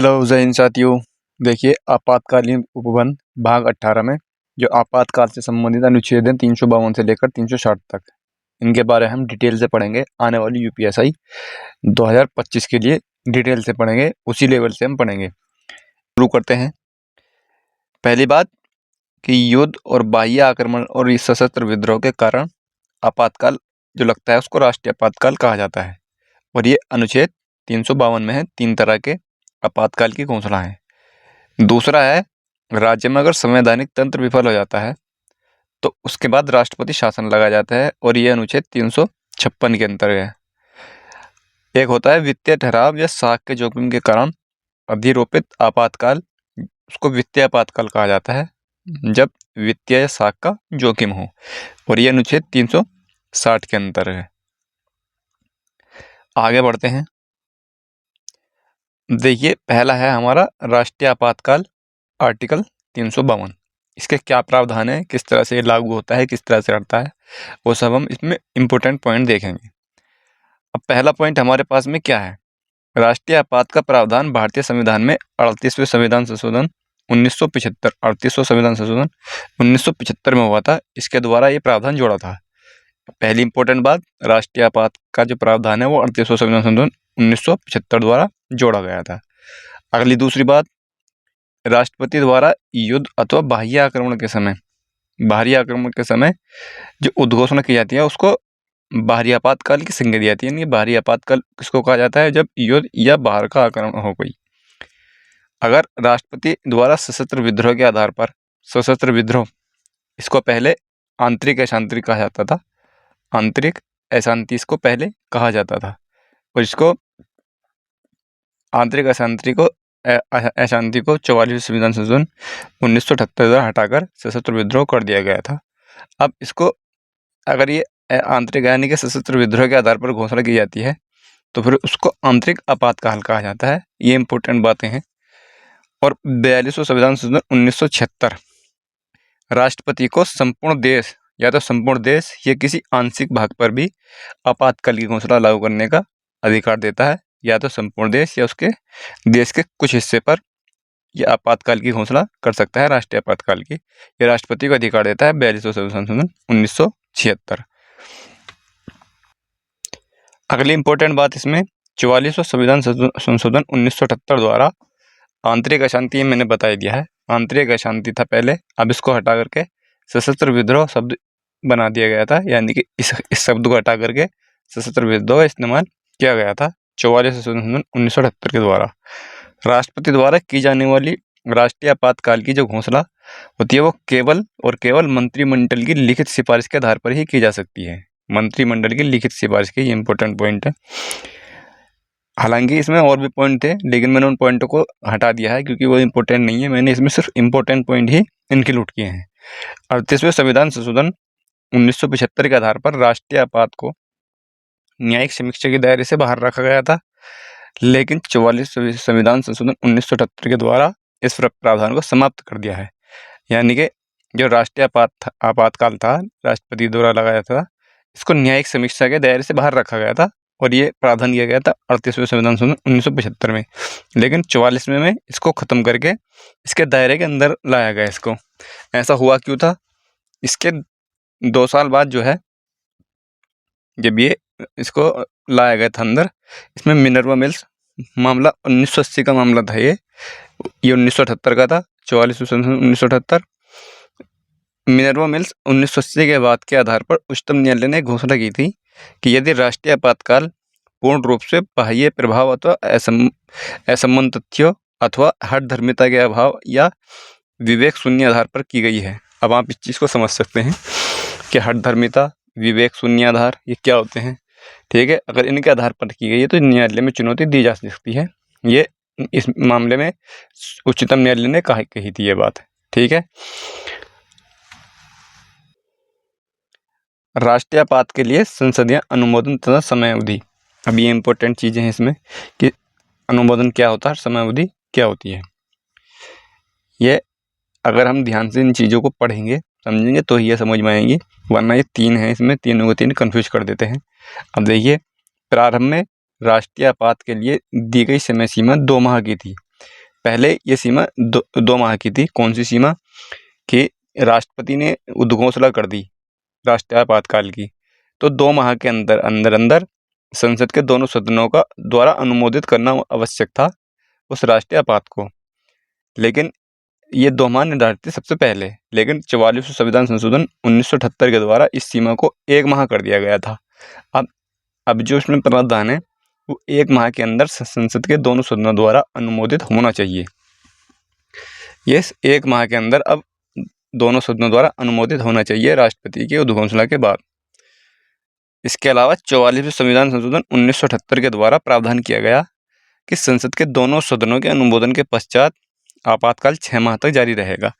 Hello जय हिंद साथियों। देखिए आपातकालीन उपबंध भाग 18 में जो आपातकाल से संबंधित अनुच्छेद हैं 352 से लेकर 360 तक, इनके बारे में हम डिटेल से पढ़ेंगे। आने वाली यूपीएससी 2025 के लिए डिटेल से पढ़ेंगे, उसी लेवल से हम पढ़ेंगे। शुरू करते हैं। पहली बात कि युद्ध और बाह्य आक्रमण और इस सशस्त्र विद्रोह के कारण आपातकाल जो लगता है उसको राष्ट्रीय आपातकाल कहा जाता है, और ये अनुच्छेद 352 में है। 3 तरह के आपातकाल की घोषणा है। दूसरा है, राज्य में अगर संवैधानिक तंत्र विफल हो जाता है तो उसके बाद राष्ट्रपति शासन लगाया जाता है, और यह अनुच्छेद 356 के अंतर्गत है। एक होता है वित्तीय ठहराव या साख के जोखिम के कारण अधिरोपित आपातकाल, उसको वित्तीय आपातकाल कहा जाता है जब वित्तीय या साख का जोखिम हो, और यह अनुच्छेद 360 के अंतर्गत है। आगे बढ़ते हैं। देखिए पहला है हमारा राष्ट्रीय आपातकाल, आर्टिकल 352। इसके क्या प्रावधान है, किस तरह से लागू होता है, किस तरह से हटता है, वो सब हम इसमें इम्पोर्टेंट पॉइंट देखेंगे। अब पहला पॉइंट हमारे पास में क्या है, राष्ट्रीय आपात का प्रावधान भारतीय संविधान में 38वें संविधान संशोधन 1975, 38वां संविधान संशोधन 1975 में हुआ था। इसके द्वारा ये प्रावधान जोड़ा था। पहली इंपॉर्टेंट बात, राष्ट्रीय आपात का जो प्रावधान है वो 38वां संविधान संशोधन 1975 द्वारा जोड़ा गया था। अगली दूसरी बात, राष्ट्रपति द्वारा युद्ध अथवा बाह्य आक्रमण के समय जो उद्घोषणा की जाती है उसको बाहरी आपातकाल की संज्ञा दी जाती है। यानी बाहरी आपातकाल किसको कहा जाता है, जब युद्ध या बाहर का आक्रमण हो कोई। अगर राष्ट्रपति द्वारा सशस्त्र विद्रोह के आधार पर, सशस्त्र विद्रोह इसको पहले आंतरिक अशांति कहा जाता था, आंतरिक अशांति इसको पहले कहा जाता था, और इसको आंतरिक अशांति को 44वें संविधान संशोधन 1978 द्वारा हटाकर सशस्त्र विद्रोह कर दिया गया था। अब इसको अगर ये आंतरिक यानी कि सशस्त्र विद्रोह के आधार पर घोषणा की जाती है तो फिर उसको आंतरिक आपातकाल कहा जाता है। ये इंपॉर्टेंट बातें हैं। और 42वां संविधान संशोधन 1976 राष्ट्रपति को संपूर्ण देश या तो संपूर्ण देश या किसी आंशिक भाग पर भी आपातकाल की घोषणा लागू करने का अधिकार देता है, या तो संपूर्ण देश या उसके देश के कुछ हिस्से पर यह आपातकाल की घोषणा कर सकता है। राष्ट्रीय आपातकाल की यह राष्ट्रपति को अधिकार देता है, 42वां संविधान संशोधन 1976। अगली इंपॉर्टेंट बात इसमें 44वां संविधान संशोधन 1978 द्वारा आंतरिक अशांति मैंने बता दिया है। आंतरिक अशांति था पहले, अब इसको हटा करके सशस्त्र विद्रोह शब्द बना दिया गया था, यानी कि इस शब्द को हटा करके सशस्त्र विद्रोह इस्तेमाल किया गया था 44वां संशोधन 1978 के द्वारा। राष्ट्रपति द्वारा की जाने वाली राष्ट्रीय आपातकाल की जो घोषणा होती है वो केवल मंत्रिमंडल की लिखित सिफारिश के आधार पर ही की जा सकती है। मंत्रिमंडल की लिखित सिफारिश की इंपॉर्टेंट पॉइंट है। हालांकि इसमें और भी पॉइंट थे, लेकिन मैंने उन पॉइंटों को हटा दिया है क्योंकि वो इंपॉर्टेंट नहीं है। मैंने इसमें सिर्फ इंपॉर्टेंट पॉइंट ही इंक्लूड किए हैं। 38वें संविधान संशोधन 1975 के आधार पर राष्ट्रीय आपात को न्यायिक समीक्षा के दायरे से बाहर रखा गया था, लेकिन 44वें संविधान संशोधन 1978 के द्वारा इस प्रावधान को समाप्त कर दिया है। यानी कि जो राष्ट्रीय आपातकाल था राष्ट्रपति द्वारा लगाया था, इसको न्यायिक समीक्षा के दायरे से बाहर रखा गया था, और ये प्रावधान किया गया था 38वें संविधान संशोधन 1975 में, लेकिन 44वें में इसको खत्म करके इसके दायरे के अंदर लाया गया। इसको ऐसा हुआ क्यों था, इसके 2 साल बाद जो है जब ये इसको लाया गया था अंदर, इसमें मिनर्वा मिल्स मामला 1980 का मामला था। ये 1978 का था, 44वें संशोधन 1978। मिनर्वा मिल्स 1980 के बाद के आधार पर उच्चतम न्यायालय ने घोषणा की थी कि यदि राष्ट्रीय आपातकाल पूर्ण रूप से बाह्य प्रभाव अथवा असंबद्ध तथ्यों अथवा हठधर्मिता के अभाव या विवेक शून्य आधार पर की गई है। अब आप इस चीज़ को समझ सकते हैं कि हठधर्मिता, विवेक शून्य आधार ये क्या होते हैं। ठीक है, अगर इनके आधार पर की गई है तो न्यायालय में चुनौती दी जा सकती है। ये इस मामले में उच्चतम न्यायालय ने कही थी ये बात। ठीक है, राष्ट्रीय आपात के लिए संसदीय अनुमोदन तथा समय अवधि। अब ये इंपॉर्टेंट चीज़ें हैं इसमें कि अनुमोदन क्या होता है, समय अवधि क्या होती है। ये अगर हम ध्यान से इन चीज़ों को पढ़ेंगे समझेंगे तो ये समझ में आएंगी, वरना ये 3 हैं, इसमें तीनों को 3 कन्फ्यूज कर देते हैं। अब देखिए, प्रारंभ में राष्ट्रीय आपात के लिए दी गई समय सीमा 2 माह की थी, पहले ये सीमा 2 माह की थी। कौन सी सीमा? कि राष्ट्रपति ने उद्घोषणा कर दी राष्ट्रीय आपातकाल की, तो 2 माह के अंदर संसद के दोनों सदनों का द्वारा अनुमोदित करना आवश्यक था उस राष्ट्रीय आपात को। लेकिन ये 2 माह निर्धारित थे सबसे पहले, लेकिन 44वें संविधान संशोधन 1978 के द्वारा इस सीमा को 1 माह कर दिया गया था। अब जो इसमें प्रावधान है वो 1 माह के अंदर संसद के दोनों सदनों द्वारा अनुमोदित होना चाहिए। ये 1 माह के अंदर अब दोनों सदनों द्वारा अनुमोदित होना चाहिए राष्ट्रपति की उद्घोषणा के बाद। इसके अलावा 44वें संविधान संशोधन 1978 के द्वारा प्रावधान किया गया कि संसद के दोनों सदनों के अनुमोदन के पश्चात आपातकाल 6 माह तक जारी रहेगा।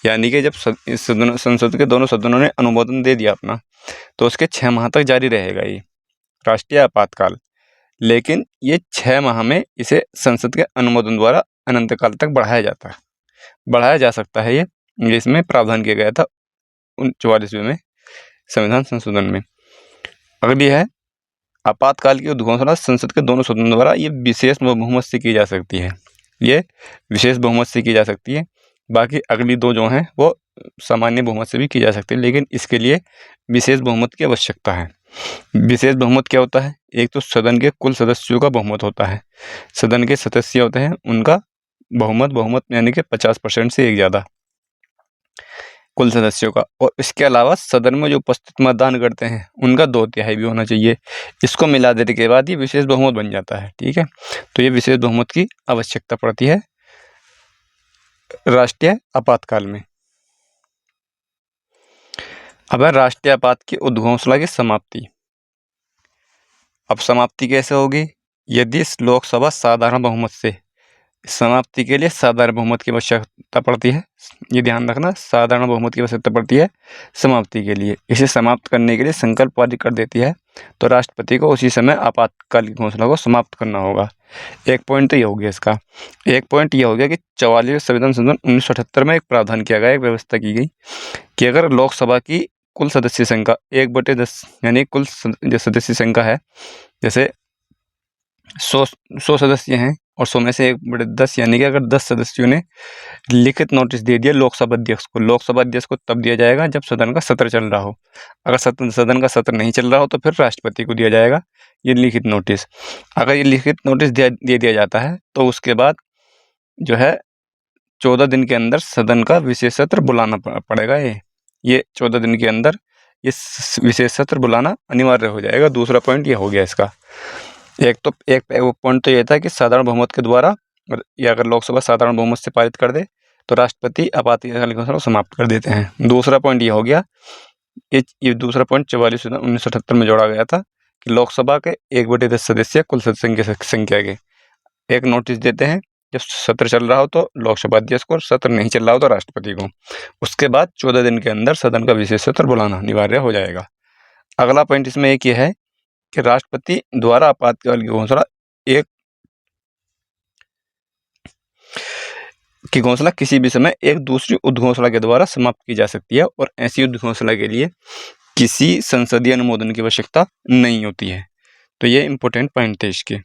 यानी कि जब संसद के दोनों सदनों ने अनुमोदन दे दिया अपना, तो उसके 6 माह तक जारी रहेगा ये राष्ट्रीय आपातकाल। लेकिन ये 6 माह में इसे संसद के अनुमोदन द्वारा अनंत काल तक बढ़ाया जा सकता है। ये इसमें प्रावधान किया गया था 44वें में संविधान संशोधन में। अगली है आपातकाल की उद्घोषणा संसद के दोनों सदनों द्वारा ये विशेष बहुमत से की जा सकती है। ये विशेष बहुमत से की जा सकती है। बाकी अगली 2 जो हैं वो सामान्य बहुमत से भी की जा सकती है, लेकिन इसके लिए विशेष बहुमत की आवश्यकता है। विशेष बहुमत क्या होता है? एक तो सदन के कुल सदस्यों का बहुमत होता है। सदन के सदस्य होते हैं उनका बहुमत यानी कि 50% से एक ज़्यादा कुल सदस्यों का, और इसके अलावा सदन में जो उपस्थित मतदान करते हैं उनका 2/3 भी होना चाहिए। इसको मिला देने के बाद ये विशेष बहुमत बन जाता है। ठीक है, तो ये विशेष बहुमत की आवश्यकता पड़ती है राष्ट्रीय आपातकाल में। अब है राष्ट्रीय आपात की उद्घोषणा की समाप्ति। अब समाप्ति कैसे होगी? यदि लोकसभा साधारण बहुमत से, समाप्ति के लिए साधारण बहुमत की आवश्यकता पड़ती है। ये ध्यान रखना, साधारण बहुमत की आवश्यकता पड़ती है समाप्ति के लिए। इसे समाप्त करने के लिए संकल्प पारित कर देती है, तो राष्ट्रपति को उसी समय आपातकाल की घोषणा को समाप्त करना होगा। एक पॉइंट तो ये हो गया इसका। एक पॉइंट ये हो गया कि 44वें संविधान संशोधन 1978 में एक प्रावधान किया गया, एक व्यवस्था की गई कि अगर लोकसभा की कुल सदस्य संख्या 1/10 यानी कुल जो सदस्य संख्या है, जैसे 100 सदस्य हैं और 100 में से 1/10 यानी कि अगर 10 सदस्यों ने लिखित नोटिस दे दिया लोकसभा अध्यक्ष को तब दिया जाएगा जब सदन का सत्र चल रहा हो। अगर सदन का सत्र नहीं चल रहा हो तो फिर राष्ट्रपति को दिया जाएगा ये लिखित नोटिस। अगर ये लिखित नोटिस दे दिया जाता है तो उसके बाद जो है 14 दिन के अंदर सदन का विशेष सत्र बुलाना पड़ेगा। ये 14 दिन के अंदर ये विशेष सत्र बुलाना अनिवार्य हो जाएगा। दूसरा पॉइंट ये हो गया इसका। एक पॉइंट तो ये था कि साधारण बहुमत के द्वारा, या अगर लोकसभा साधारण बहुमत से पारित कर दे तो राष्ट्रपति आपातकाल की घोषणा समाप्त कर देते हैं। दूसरा पॉइंट ये हो गया, ये दूसरा पॉइंट 44 1978 में जोड़ा गया था कि लोकसभा के 1/10 सदस्य कुल सदस्य संख्या के एक नोटिस देते हैं जब सत्र चल रहा हो तो लोकसभा अध्यक्ष को, सत्र नहीं चल रहा हो तो राष्ट्रपति को। उसके बाद 14 दिन के अंदर सदन का विशेष सत्र बुलाना अनिवार्य हो जाएगा। अगला पॉइंट इसमें एक ये है कि राष्ट्रपति द्वारा आपातकाल की घोषणा किसी भी समय एक दूसरी उद्घोषणा के द्वारा समाप्त की जा सकती है, और ऐसी उद्घोषणा के लिए किसी संसदीय अनुमोदन की आवश्यकता नहीं होती है। तो ये इंपॉर्टेंट पॉइंट थे इसके।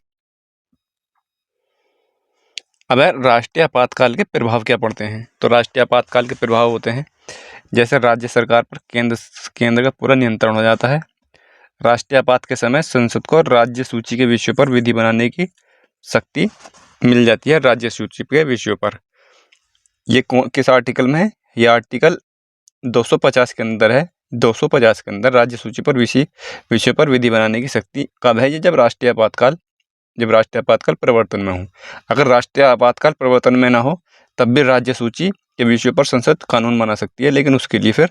अब राष्ट्रीय आपातकाल के प्रभाव क्या पड़ते हैं? तो राष्ट्रीय आपातकाल के प्रभाव होते हैं जैसे राज्य सरकार पर केंद्र का पूरा नियंत्रण हो जाता है। राष्ट्रीय आपात के समय संसद को राज्य सूची के विषयों पर विधि बनाने की शक्ति मिल जाती है। राज्य सूची के विषयों पर ये किस आर्टिकल में है? ये आर्टिकल 250 के अंदर है। 250 के अंदर राज्य सूची पर विषय पर विधि बनाने की शक्ति कब है? ये जब राष्ट्रीय आपातकाल प्रवर्तन में हो। अगर राष्ट्रीय आपातकाल प्रवर्तन में ना हो तब भी राज्य सूची के विषयों पर संसद कानून बना सकती है, लेकिन उसके लिए फिर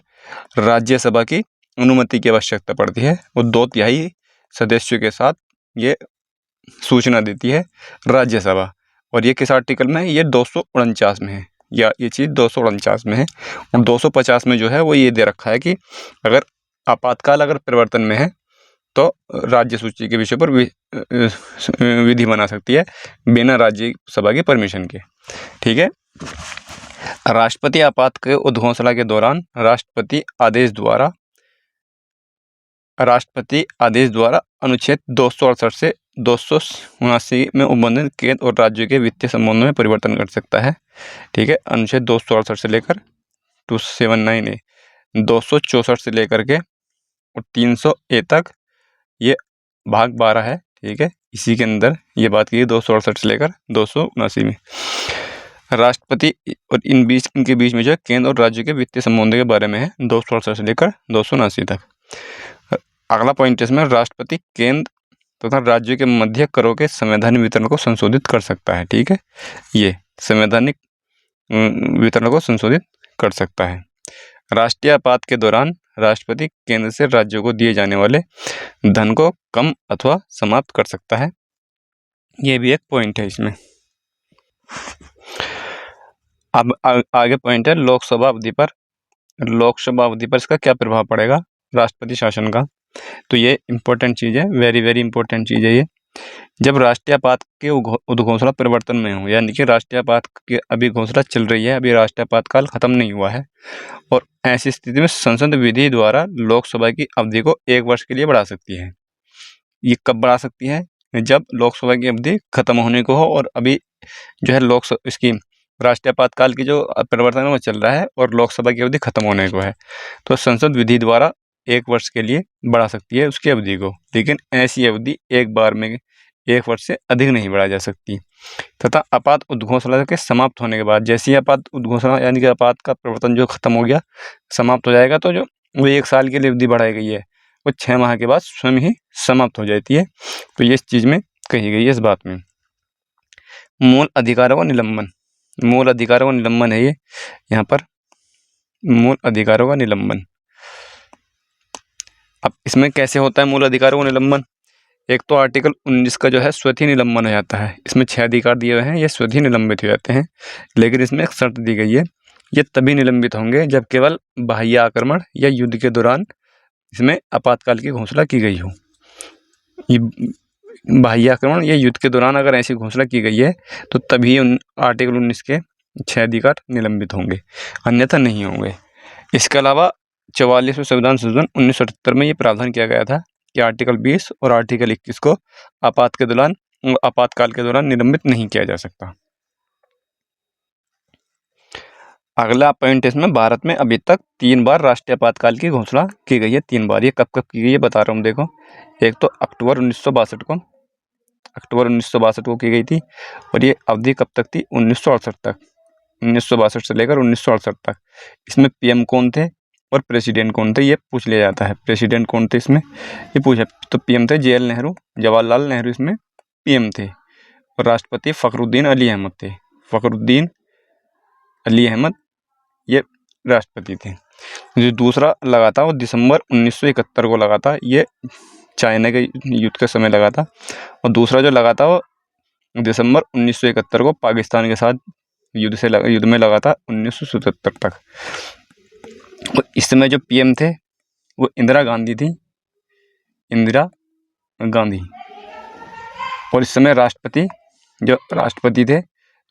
राज्यसभा की अनुमति की आवश्यकता पड़ती है। वो 2/3 सदस्यों के साथ ये सूचना देती है राज्यसभा। और ये किस आर्टिकल में है? ये 249 में है, या ये चीज़ 249 में है। और 250 में जो है वो ये दे रखा है कि अगर आपातकाल अगर प्रवर्तन में है तो राज्य सूची के विषय पर विधि बना सकती है बिना राज्यसभा की परमिशन के। ठीक है। राष्ट्रपति आपात के उद्घोषणा के दौरान राष्ट्रपति आदेश द्वारा अनुच्छेद 268 से 279 में उल्लंघन केंद्र और राज्यों के वित्तीय संबंधों में परिवर्तन कर सकता है। ठीक है, अनुच्छेद 268 से लेकर 279A 264 से लेकर के और 300A तक ये भाग 12 है। ठीक है, इसी के अंदर ये बात की 268 से लेकर 279 में राष्ट्रपति और इनके बीच में जो है केंद्र और राज्य के वित्तीय संबंधों के बारे में है 268 से लेकर 279 तक। अगला पॉइंट इसमें राष्ट्रपति केंद्र तथा राज्यों के मध्य करों के संवैधानिक वितरण को संशोधित कर सकता है। ठीक है, ये संवैधानिक वितरण को संशोधित कर सकता है। राष्ट्रीय आपात के दौरान राष्ट्रपति केंद्र से राज्यों को दिए जाने वाले धन को कम अथवा समाप्त कर सकता है। ये भी एक पॉइंट है इसमें। अब आगे पॉइंट है लोकसभा अवधि पर। लोकसभा अवधि पर इसका क्या प्रभाव पड़ेगा राष्ट्रपति शासन का, तो ये इम्पोर्टेंट चीज़ है, वेरी वेरी इंपॉर्टेंट चीज़ है ये। जब राष्ट्रीय आपात के उद्घोषणा परिवर्तन में हो, यानी कि राष्ट्रीय आपात की अभी घोषणा चल रही है, अभी राष्ट्रीय आपातकाल खत्म नहीं हुआ है, और ऐसी स्थिति में संसद विधि द्वारा लोकसभा की अवधि को 1 वर्ष के लिए बढ़ा सकती है। ये कब बढ़ा सकती है, जब लोकसभा की अवधि खत्म होने को हो और अभी जो है लोकसभा इसकी राष्ट्रीय आपातकाल की जो परिवर्तन है वो चल रहा है और लोकसभा की अवधि खत्म होने को है, तो संसद विधि द्वारा 1 वर्ष के लिए बढ़ा सकती है उसकी अवधि को। लेकिन ऐसी अवधि एक बार में 1 वर्ष से अधिक नहीं बढ़ाई जा सकती। तथा आपात उद्घोषणा के समाप्त होने के बाद, जैसे ही आपात उद्घोषणा यानी कि आपात का प्रवर्तन जो खत्म हो गया, समाप्त हो जाएगा, तो जो वो 1 साल के लिए अवधि बढ़ाई गई है वो 6 माह के बाद स्वयं ही समाप्त हो जाती है। तो ये इस चीज़ में कही गई है इस बात में। मूल अधिकारों का निलंबन, मूल अधिकारों का निलंबन है ये यहाँ पर, मूल अधिकारों का निलंबन। अब इसमें कैसे होता है मूल अधिकारों का निलंबन, एक तो आर्टिकल 19 का जो है स्वतः निलंबन हो जाता है। इसमें 6 अधिकार दिए हुए हैं, ये स्वतः निलंबित हो जाते हैं, लेकिन इसमें एक शर्त दी गई है, ये तभी निलंबित होंगे जब केवल बाह्य आक्रमण या युद्ध के दौरान इसमें आपातकाल की घोषणा की गई हो। बाह्य आक्रमण या युद्ध के दौरान अगर ऐसी घोषणा की गई है तो तभी आर्टिकल 19 के 6 अधिकार निलंबित होंगे, अन्यथा नहीं होंगे। इसके अलावा 44वें संविधान संशोधन 1978 में ये प्रावधान किया गया था कि आर्टिकल 20 और आर्टिकल 21 को आपातकाल के दौरान निलंबित नहीं किया जा सकता। अगला पॉइंट इसमें भारत में अभी तक 3 बार राष्ट्रीय आपातकाल की घोषणा की गई है। 3 बार, ये कब कब की गई है बता रहा हूँ। देखो, एक तो अक्टूबर 1962 को की गई थी, और ये अवधि कब तक थी 1968 तक, 1962 से लेकर 1968 तक। इसमें पीएम कौन थे और प्रेसिडेंट कौन थे ये पूछ लिया जाता है। प्रेसिडेंट कौन थे इसमें ये पूछा, तो पीएम थे JL नेहरू, जवाहरलाल नेहरू इसमें पीएम थे, और राष्ट्रपति फ़खरुद्दीन अली अहमद थे। फ़खरुद्दीन अली अहमद ये राष्ट्रपति थे। जो दूसरा लगा था वो दिसंबर 1971 को लगा था, ये चाइना के युद्ध के समय लगा था, और दूसरा जो लगा था वो दिसंबर 1971 को पाकिस्तान के साथ युद्ध में लगा था 1977 तक। और इस समय जो पीएम थे वो इंदिरा गांधी थी, इंदिरा गांधी। और इस समय राष्ट्रपति थे,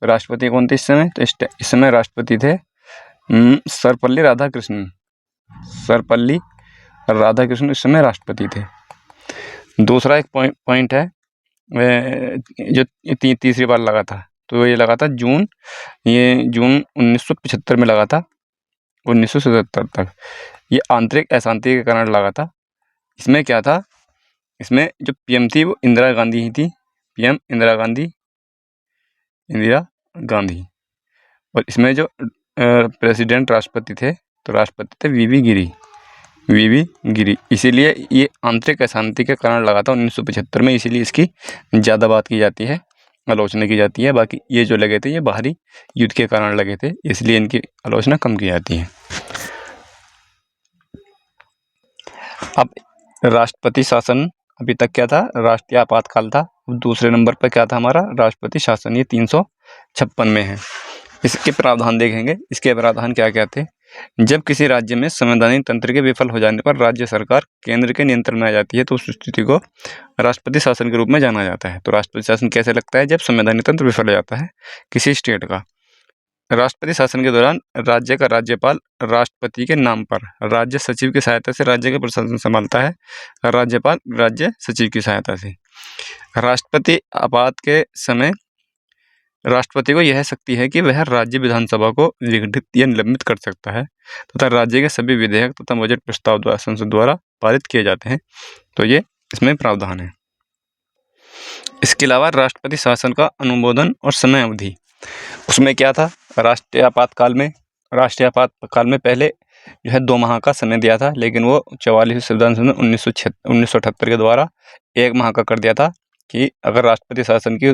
राष्ट्रपति कौन थे इस समय, तो इस समय राष्ट्रपति थे सर्वपल्ली राधाकृष्णन इस समय राष्ट्रपति थे। दूसरा एक पॉइंट है जो तीसरी बार लगा था, तो ये लगा था जून 1975 में लगा था 1977 तक। ये आंतरिक अशांति के कारण लगा था। इसमें क्या था, इसमें जो पीएम थी वो इंदिरा गांधी ही थी, पीएम इंदिरा गांधी। और इसमें जो प्रेसिडेंट राष्ट्रपति थे, तो राष्ट्रपति थे वीवी गिरी। इसीलिए ये आंतरिक अशांति के कारण लगा था 1975 में, इसीलिए इसकी ज़्यादा बात की जाती है, आलोचना की जाती है। बाकी ये जो लगे थे ये बाहरी युद्ध के कारण लगे थे, इसलिए इनकी आलोचना कम की जाती है। अब राष्ट्रपति शासन अभी तक क्या था, राष्ट्रीय आपातकाल था। दूसरे नंबर पर क्या था हमारा, राष्ट्रपति शासन, ये 356 में है। इसके प्रावधान देखेंगे, इसके प्रावधान क्या क्या थे। जब किसी राज्य में संवैधानिक तंत्र के विफल हो जाने पर राज्य सरकार केंद्र के नियंत्रण में आ जाती है, तो उस स्थिति को राष्ट्रपति शासन के रूप में जाना जाता है। तो राष्ट्रपति शासन कैसे लगता है, जब संवैधानिक तंत्र विफल हो जाता है किसी स्टेट का। राष्ट्रपति शासन के दौरान राज्य का राज्यपाल राष्ट्रपति के नाम पर राज्य सचिव की सहायता से राज्य के प्रशासन संभालता है। राज्यपाल राज्य सचिव की सहायता से राष्ट्रपति आपात के समय राष्ट्रपति को यह शक्ति है कि वह राज्य विधानसभा को विघटित या निलंबित कर सकता है तथा राज्य के सभी विधेयक तथा बजट प्रस्ताव द्वारा संसद द्वारा पारित किए जाते हैं। तो ये इसमें प्रावधान है। इसके अलावा राष्ट्रपति शासन का अनुमोदन और समय अवधि, उसमें क्या था, राष्ट्रीय आपातकाल में पहले जो है 2 माह का समय दिया था, लेकिन वो 44वें संविधान संशोधन 1978 के द्वारा 1 माह का कर दिया था कि अगर राष्ट्रपति शासन की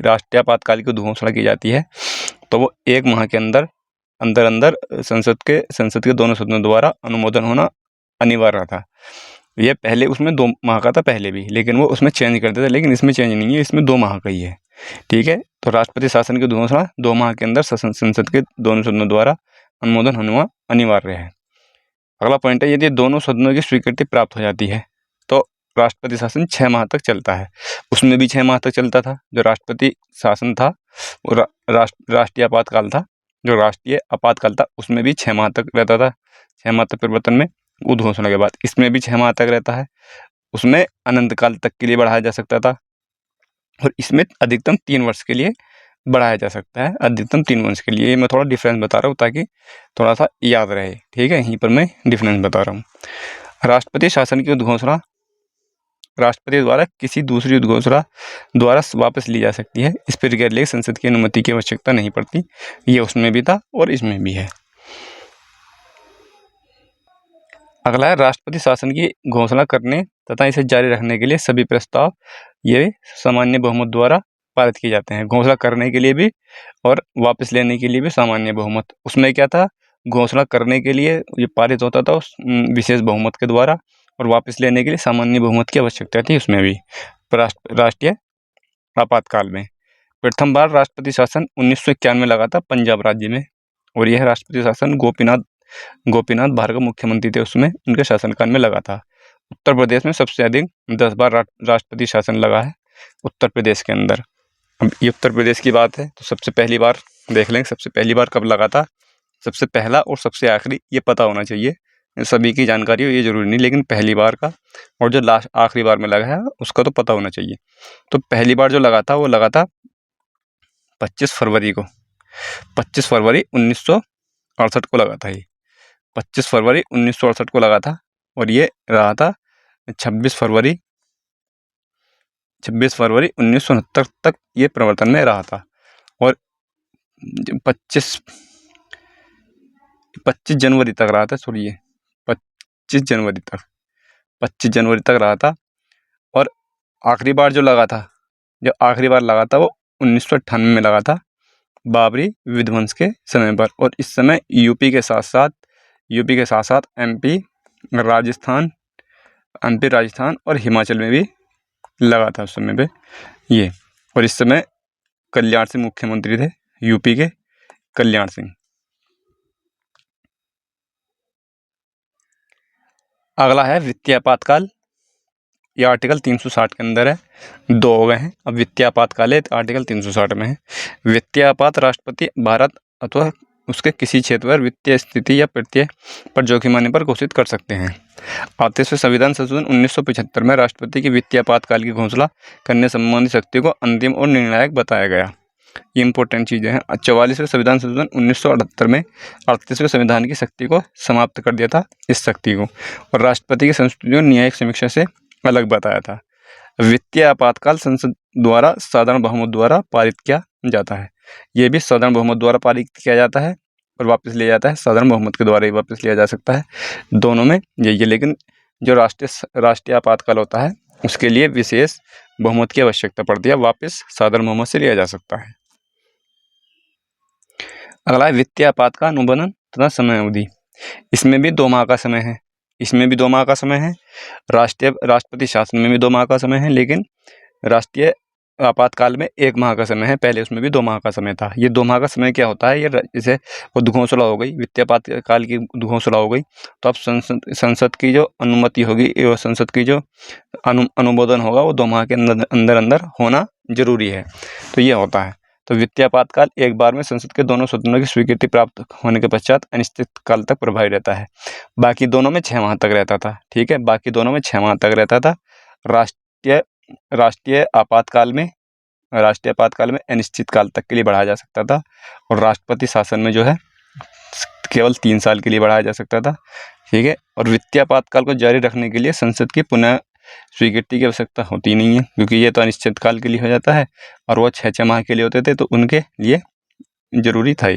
राष्ट्रीय आपातकाल की घोषणा की जाती है तो वो 1 माह के अंदर संसद के दोनों सदनों द्वारा अनुमोदन होना अनिवार्य था। ये पहले उसमें 2 माह का था पहले भी, लेकिन वो उसमें चेंज कर देता, लेकिन इसमें चेंज नहीं है, इसमें 2 माह का ही है। ठीक है, तो राष्ट्रपति शासन की घोषणा 2 माह के अंदर संसद के दोनों सदनों द्वारा अनुमोदन होना अनिवार्य है। अगला पॉइंट है, यदि दोनों सदनों की स्वीकृति प्राप्त हो जाती है तो राष्ट्रपति शासन 6 माह तक चलता है। उसमें भी 6 माह तक चलता था। जो राष्ट्रपति शासन था वो राष्ट्रीय आपातकाल था, जो राष्ट्रीय आपातकाल था उसमें भी 6 माह तक रहता था। 6 माह तक परिवर्तन में उद्घोषणा के बाद इसमें भी 6 माह तक रहता है। उसमें अनंत काल तक के लिए बढ़ाया जा सकता था और इसमें अधिकतम 3 वर्ष के लिए बढ़ाया जा सकता है, अधिकतम 3 वर्ष के लिए। मैं थोड़ा डिफरेंस बता रहा हूँ ताकि थोड़ा सा याद रहे। ठीक है, यहीं पर मैं डिफरेंस बता रहा हूँ। राष्ट्रपति शासन की उद्घोषणा राष्ट्रपति द्वारा किसी दूसरी उद्घोषणा द्वारा वापस ली जा सकती है। इस प्रक्रिया के लिए संसद की अनुमति की आवश्यकता नहीं पड़ती। ये उसमें भी था और इसमें भी है। अगला है, राष्ट्रपति शासन की घोषणा करने तथा इसे जारी रखने के लिए सभी प्रस्ताव ये सामान्य बहुमत द्वारा पारित किए जाते हैं। घोषणा करने के लिए भी और वापस लेने के लिए भी सामान्य बहुमत। उसमें क्या था, घोषणा करने के लिए ये पारित होता था उस विशेष बहुमत के द्वारा और वापस लेने के लिए सामान्य बहुमत की आवश्यकता थी उसमें भी राष्ट्रीय आपातकाल में। प्रथम बार राष्ट्रपति शासन 1951 में लगा था पंजाब राज्य में, और यह राष्ट्रपति शासन गोपीनाथ भारत मुख्यमंत्री थे उसमें, उनके शासनकाल में लगा था। उत्तर प्रदेश में सबसे अधिक 10 बार राष्ट्रपति शासन लगा है उत्तर प्रदेश के अंदर। अब ये उत्तर प्रदेश की बात है तो सबसे पहली बार देख लेंगे, सबसे पहली बार कब लगा था। सबसे पहला और सबसे आखिरी ये पता होना चाहिए, सभी की जानकारी हो ये जरूरी नहीं, लेकिन पहली बार का और जो लास्ट आखिरी बार में लगा है उसका तो पता होना चाहिए। तो पहली बार जो लगा था वो लगा था 25 फरवरी 1968 को लगा था। ये 25 फरवरी 1968 को लगा था और ये रहा था 26 फरवरी 1969 तक ये प्रवर्तन में रहा था। और 25 जनवरी तक रहा था, छोड़िए 25 जनवरी तक रहा था। और आखिरी बार जो लगा था वो 1998 में लगा था, बाबरी विध्वंस के समय पर। और इस समय यूपी के साथ साथ एमपी राजस्थान और हिमाचल में भी लगा था उस समय पे ये। और इस समय कल्याण सिंह मुख्यमंत्री थे, यूपी के कल्याण सिंह। अगला है वित्तीय आपातकाल। ये आर्टिकल 360 के अंदर है, 2 हो गए हैं। अब वित्तीय आपातकाल है आर्टिकल 360 में है। वित्तीय आपात राष्ट्रपति भारत अथवा उसके किसी क्षेत्र पर वित्तीय स्थिति या प्रत्यय पर जोखिम आने पर घोषित कर सकते हैं। 38वें संविधान संशोधन 1975 में राष्ट्रपति की वित्तीय आपातकाल की घोषणा करने संबंधी शक्ति को अंतिम और निर्णायक बताया गया। ये इंपॉर्टेंट चीज़ें हैं। 44वें संविधान संशोधन 1978 में 38वें संविधान की शक्ति को समाप्त कर दिया था, इस शक्ति को, और राष्ट्रपति की संस्तुति को न्यायिक समीक्षा से अलग बताया था। वित्तीय आपातकाल संसद द्वारा साधारण बहुमत द्वारा पारित किया जाता है। ये भी साधारण बहुमत द्वारा पारित किया जाता है और वापस लिया जाता है, साधारण बहुमत के द्वारा ही वापस लिया जा सकता है। दोनों में यही है, लेकिन जो राष्ट्रीय आपातकाल होता है उसके लिए विशेष बहुमत की आवश्यकता पड़ती है, वापस साधारण बहुमत से लिया जा सकता है। अगला है वित्तीय आपात का अनुबंधन तथा समय अवधि। इसमें भी 2 माह का समय है। राष्ट्रपति शासन में भी 2 माह का समय है, लेकिन राष्ट्रीय आपातकाल में 1 माह का समय है। पहले उसमें भी 2 माह का समय था। ये 2 माह का समय क्या होता है, ये जैसे उद्घोषणा हो गई, वित्तीय आपातकाल की उद्घोषणा हो गई, तो अब संसद की जो अनुमति होगी, संसद की जो अनुमोदन होगा वो 2 माह के अंदर होना जरूरी है। तो ये होता है। तो वित्तीय आपातकाल एक बार में संसद के दोनों सदनों की स्वीकृति प्राप्त होने के पश्चात अनिश्चित काल तक प्रभावी रहता है। बाकी दोनों में 6 माह तक रहता था। ठीक है, बाकी दोनों में 6 माह तक रहता था। राष्ट्रीय आपातकाल में अनिश्चित काल तक के लिए बढ़ाया जा सकता था, और राष्ट्रपति शासन में जो है केवल 3 साल के लिए बढ़ाया जा सकता था। ठीक है, और वित्तीय आपातकाल को जारी रखने के लिए संसद की पुनः स्वीकृति की आवश्यकता होती नहीं है, क्योंकि ये तो अनिश्चित काल के लिए हो जाता है और वो 6 माह के लिए होते थे, तो उनके लिए जरूरी था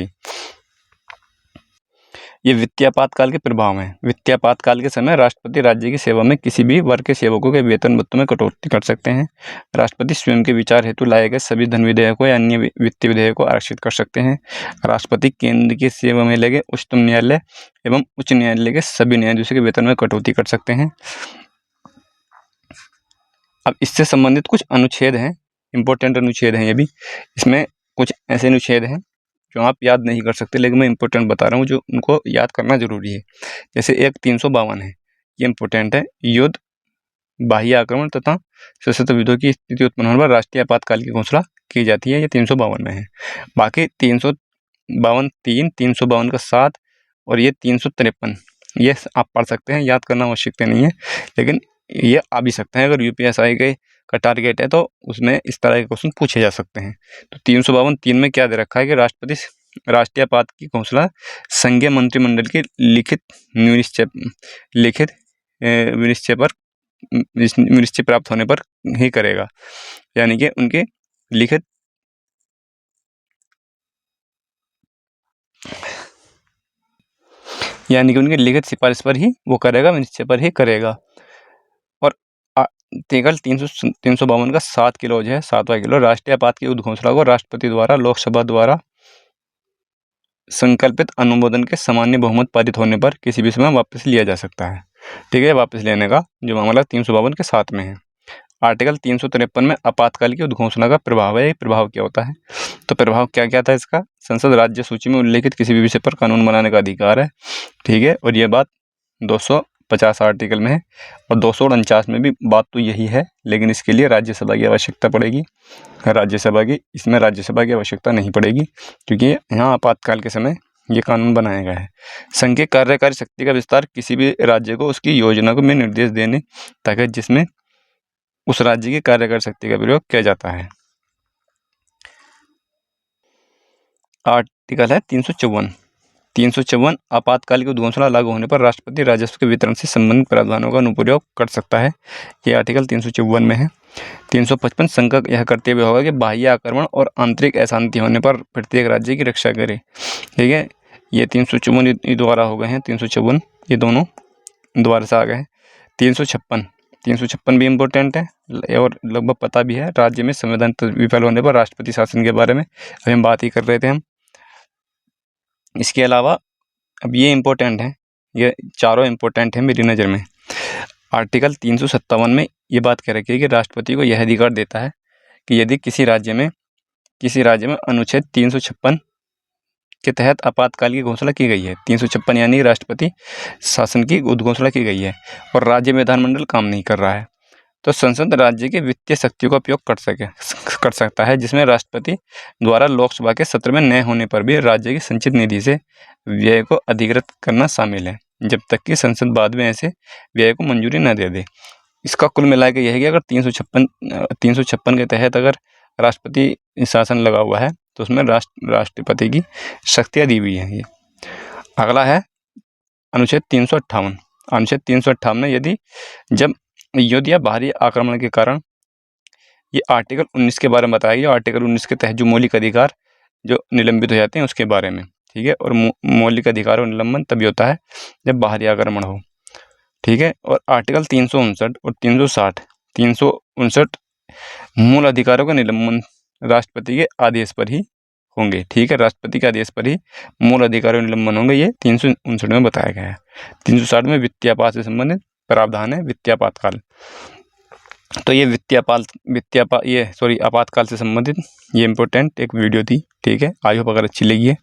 ये वित्तीय आपातकाल के प्रभाव हैं। वित्तीय आपातकाल के समय राष्ट्रपति राज्य की सेवा में किसी भी वर्ग के सेवकों के वेतन भत्तों में कटौती कर सकते हैं। राष्ट्रपति स्वयं के विचार हेतु लाए गए सभी धन विधेयकों या अन्य वित्तीय विधेयकों को आरक्षित कर सकते हैं। राष्ट्रपति केंद्र की सेवा में लगे उच्चतम न्यायालय एवं उच्च न्यायालय के सभी न्यायाधीशों के वेतन में कटौती कर सकते हैं। अब इससे संबंधित कुछ अनुच्छेद हैं, इंपॉर्टेंट अनुच्छेद हैं ये भी। इसमें कुछ ऐसे अनुच्छेद हैं जो आप याद नहीं कर सकते, लेकिन मैं इंपॉर्टेंट बता रहा हूँ जो उनको याद करना जरूरी है। जैसे एक 352 है, ये इंपॉर्टेंट है। युद्ध, बाह्य आक्रमण तथा सशस्त्र युद्धों की स्थिति उत्पन्न होने पर राष्ट्रीय आपातकाल की घोषणा की जाती है, ये 352 में है। बाकी 352(3), 352 का 7 और ये 353, ये आप पढ़ सकते हैं, याद करना आवश्यकता नहीं है, लेकिन ये आ भी सकते हैं। अगर यूपीएससी का टारगेट है तो उसमें इस तरह के क्वेश्चन पूछे जा सकते हैं। तो 352(3) में क्या दे रखा है कि राष्ट्रपति राष्ट्रीय आपात की घोषणा संघीय मंत्रिमंडल की लिखित निश्चय प्राप्त होने पर ही करेगा, यानी कि उनके लिखित सिफारिश पर ही वो करेगा, निश्चय पर ही करेगा। और आर्टिकल 352 का 7 किलो है, 7वां किलो, राष्ट्रीय आपात की उद्घोषणा को राष्ट्रपति द्वारा लोकसभा द्वारा संकल्पित अनुमोदन के सामान्य बहुमत पारित होने पर किसी भी समय वापस लिया जा सकता है। ठीक है, वापस लेने का जो मामला 352 के 7 में है। आर्टिकल 353 में आपातकाल की उद्घोषणा का प्रभाव है। प्रभाव क्या होता है? तो प्रभाव क्या क्या था इसका? संसद राज्य सूची में उल्लेखित किसी भी विषय पर कानून बनाने का अधिकार है। ठीक है, और ये बात 250 आर्टिकल में है, और 249 में भी बात तो यही है, लेकिन इसके लिए राज्यसभा की आवश्यकता पड़ेगी। इसमें राज्यसभा की आवश्यकता नहीं पड़ेगी, क्योंकि यहाँ आपातकाल के समय ये कानून बनाया गया है। संघ की कार्यकारी शक्ति का विस्तार किसी भी राज्य को उसकी योजना को में निर्देश देने ताकि जिसमें उस राज्य की कार्यकारी शक्ति का प्रयोग किया जाता है। आर्टिकल है 354 आपातकाल की उद्घोषणा लागू होने पर राष्ट्रपति राजस्व के वितरण से संबंधित प्रावधानों का अनुप्रयोग कर सकता है। ये आर्टिकल 354 में है। 355 संघ का यह कर्तव्य होगा कि बाह्य आक्रमण और आंतरिक अशांति होने पर प्रत्येक राज्य की रक्षा करे। ठीक है, ये 354 दोबारा हो गए हैं, 354 ये दोनों दोबारा से आ गए हैं। 356 भी इम्पोर्टेंट है और लगभग पता भी है। राज्य में संविधान विफल होने पर राष्ट्रपति शासन के बारे में अभी हम बात ही कर रहे थे हम। इसके अलावा अब ये इम्पोर्टेंट है, ये चारों इम्पोर्टेंट है मेरी नज़र में। आर्टिकल 357 में ये बात कह रखी है कि राष्ट्रपति को यह अधिकार देता है कि यदि किसी राज्य में अनुच्छेद 356 के तहत आपातकाल की घोषणा की गई है, 356 यानी राष्ट्रपति शासन की उद्घोषणा की गई है और राज्य में विधानमंडल काम नहीं कर रहा है, तो संसद राज्य की वित्तीय शक्तियों का उपयोग कर सकता है, जिसमें राष्ट्रपति द्वारा लोकसभा के सत्र में न होने पर भी राज्य की संचित निधि से व्यय को अधिकृत करना शामिल है, जब तक कि संसद बाद में ऐसे व्यय को मंजूरी न दे दे। इसका कुल मिला के यह है कि अगर 356 के तहत अगर राष्ट्रपति शासन लगा हुआ है तो उसमें राष्ट्रपति की शक्तियाँ दी हुई हैं। ये अगला है अनुच्छेद 358। अनुच्छेद 358 में यदि जब युद्ध या बाहरी आक्रमण के कारण, ये आर्टिकल 19 के बारे में बताया गया। आर्टिकल 19 के तहत जो मौलिक अधिकार जो निलंबित हो जाते हैं उसके बारे में। ठीक है, और मौलिक अधिकारों निलंबन तभी होता है जब बाहरी आक्रमण हो। ठीक है, और आर्टिकल 359 और 360, 359 मूल अधिकारों का निलंबन राष्ट्रपति के आदेश पर ही होंगे। ठीक है, राष्ट्रपति के आदेश पर ही मूल अधिकारों निलंबन होंगे, ये 359 में बताया गया है। 360 में वित्तीय आपात से संबंधित प्रावधान है, वित्तीय आपातकाल। तो ये आपातकाल से संबंधित ये इम्पोर्टेंट एक वीडियो थी। ठीक है, आई होप अगर अच्छी लगी है